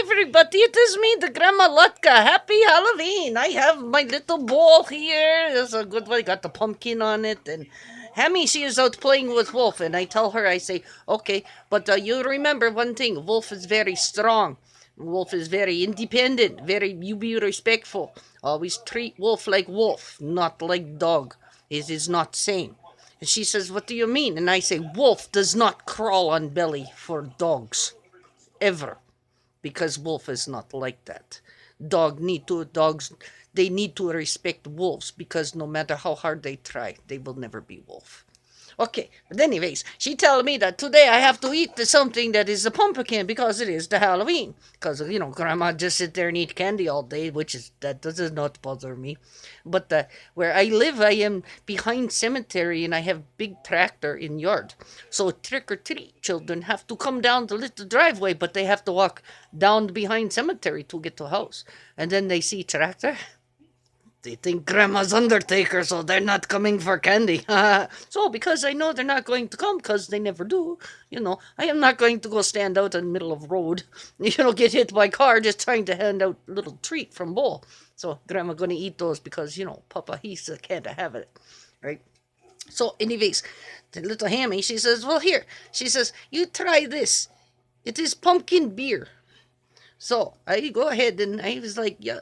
everybody, it is me, the Grandma Latka. Happy Halloween. I have my little ball here. It's a good one. I got the pumpkin on it. And Hammy, she is out playing with Wolf. And I tell her, I say, okay, but you remember one thing. Wolf is very strong. Wolf is very independent. You be respectful. Always treat Wolf like wolf, not like dog. It is not same. And she says, what do you mean? And I say, Wolf does not crawl on belly for dogs. Ever. Because wolf is not like that. Dogs, they need to respect wolves because no matter how hard they try, they will never be wolf. Okay, but anyways, she told me that today I have to eat something that is a pumpkin because it is the Halloween. Because, Grandma just sit there and eat candy all day, that does not bother me. But where I live, I am behind cemetery and I have big tractor in yard. So trick or treat children have to come down the little driveway, but they have to walk down behind cemetery to get to house. And then they see tractor. They think Grandma's Undertaker, so they're not coming for candy. So, because I know they're not going to come, because they never do, I am not going to go stand out in the middle of the road, get hit by a car just trying to hand out a little treat from bowl. So, Grandma going to eat those because, Papa, he's can't have it, right? So, anyways, the little Hammy, she says, well, here. She says, you try this. It is pumpkin beer. So, I go ahead and I was like, yeah.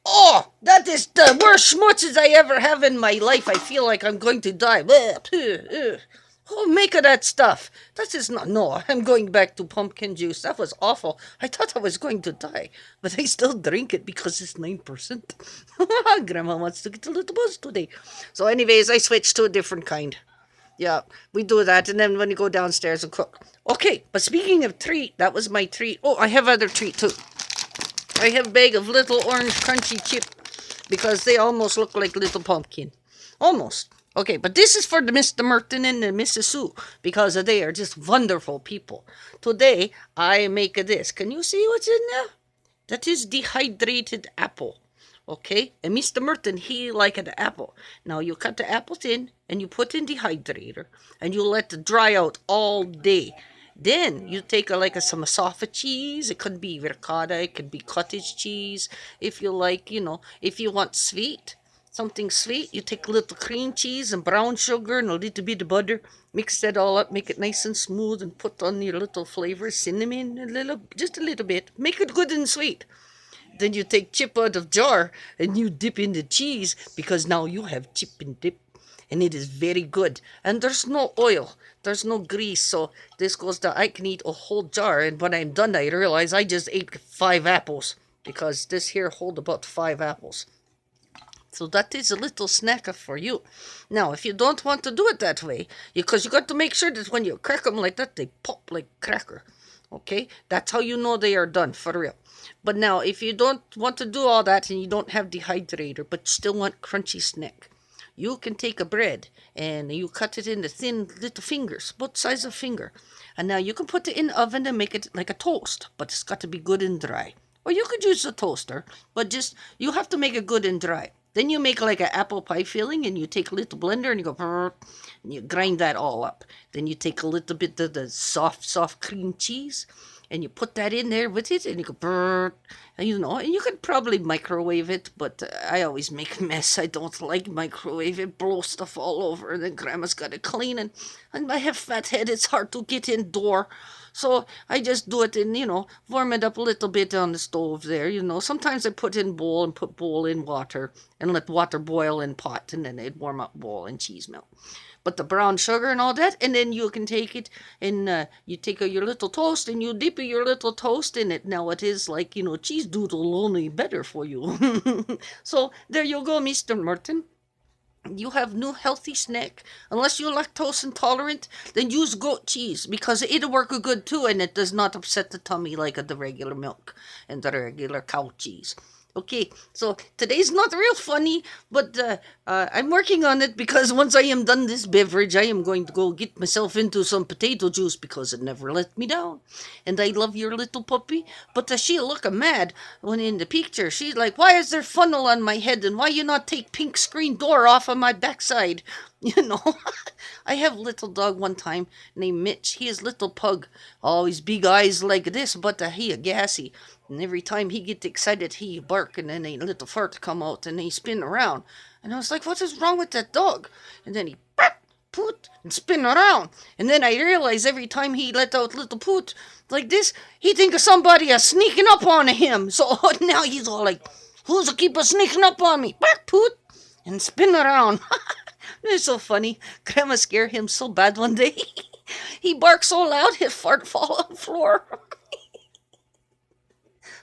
Oh, that is the worst schmutzes I ever have in my life. I feel like I'm going to die. Who make of that stuff? That is not... No, I'm going back to pumpkin juice. That was awful. I thought I was going to die. But I still drink it because it's 9%. Grandma wants to get a little buzz today. So anyways, I switched to a different kind. Yeah, we do that. And then when you go downstairs and cook. Okay, but speaking of treat, that was my treat. Oh, I have other treat too. I have a bag of little orange crunchy chip because they almost look like little pumpkin. Almost. Okay, but this is for the Mr. Merton and the Mrs. Sue because they are just wonderful people. Today, I make this. Can you see what's in there? That is dehydrated apple. Okay, and Mr. Merton, he liked the apple. Now, you cut the apple thin and you put in dehydrator and you let it dry out all day. Then you take some soft cheese. It could be ricotta. It could be cottage cheese. If you like, if you want something sweet, you take a little cream cheese and brown sugar and a little bit of butter. Mix that all up. Make it nice and smooth and put on your little flavor. Cinnamon, just a little bit. Make it good and sweet. Then you take chip out of jar and you dip in the cheese because now you have chip and dip. And it is very good. And there's no oil. There's no grease. So this goes down. I can eat a whole jar. And when I'm done, I realize I just ate 5 apples. Because this here hold about 5 apples. So that is a little snack for you. Now, if you don't want to do it that way, because you got to make sure that when you crack them like that, they pop like cracker. Okay? That's how you know they are done, for real. But now, if you don't want to do all that and you don't have dehydrator, but still want crunchy snack, you can take a bread and you cut it into thin little fingers, both sides of finger. And now you can put it in the oven and make it like a toast, but it's got to be good and dry. Or you could use a toaster, but you have to make it good and dry. Then you make like an apple pie filling and you take a little blender and you go, and you grind that all up. Then you take a little bit of the soft cream cheese and you put that in there with it and you go, and you could probably microwave it, but I always make a mess. I don't like microwave. It blows stuff all over and then Grandma's got to clean it. And I have fat head. It's hard to get indoor. So I just do it in, warm it up a little bit on the stove there, Sometimes I put in bowl and put bowl in water and let water boil in pot and then it'd warm up bowl and cheese melt. But the brown sugar and all that, and then you can take it and you take your little toast and you dip your little toast in it. Now it is like, cheese doodle only better for you. So there you go, Mr. Merton. You have new healthy snack. Unless you're lactose intolerant, then use goat cheese because it'll work good too and it does not upset the tummy like the regular milk and the regular cow cheese. Okay, so today's not real funny, but I'm working on it because once I am done this beverage, I am going to go get myself into some potato juice because it never let me down. And I love your little puppy, but she look mad when in the picture. She's like, why is there funnel on my head and why you not take pink screen door off of my backside? You know, I have little dog one time named Mitch. He is little pug, always big eyes like this, but he a gassy. And every time he get excited, he bark, and then a little fart come out, and he spin around. And I was like, what is wrong with that dog? And then he bark, poot, and spin around. And then I realize every time he let out little poot like this, he think of somebody a sneaking up on him. So now he's all like, who's a keeper sneaking up on me? Bark, poot, and spin around. It's so funny. Grandma scared him so bad one day. He barked so loud his fart fall on the floor.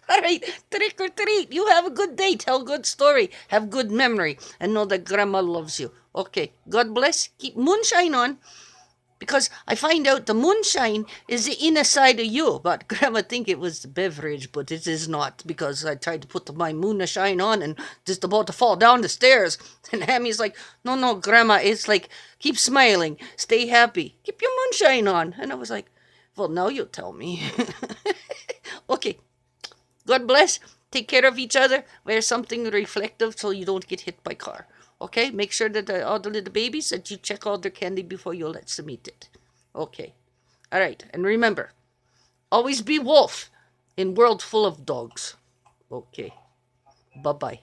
All right, trick or treat. You have a good day. Tell good story. Have good memory. And know that Grandma loves you. Okay, God bless. Keep moonshine on. Because I find out the moonshine is the inner side of you. But Grandma think it was the beverage, but it is not. Because I tried to put my moonshine on and just about to fall down the stairs. And Hammy's like, no, no, Grandma, it's like, keep smiling. Stay happy. Keep your moonshine on. And I was like, well, now you tell me. Okay. God bless. Take care of each other. Wear something reflective so you don't get hit by car. Okay? Make sure that all the little babies that you check all their candy before you let them eat it. Okay. All right. And remember, always be wolf in world full of dogs. Okay. Bye-bye.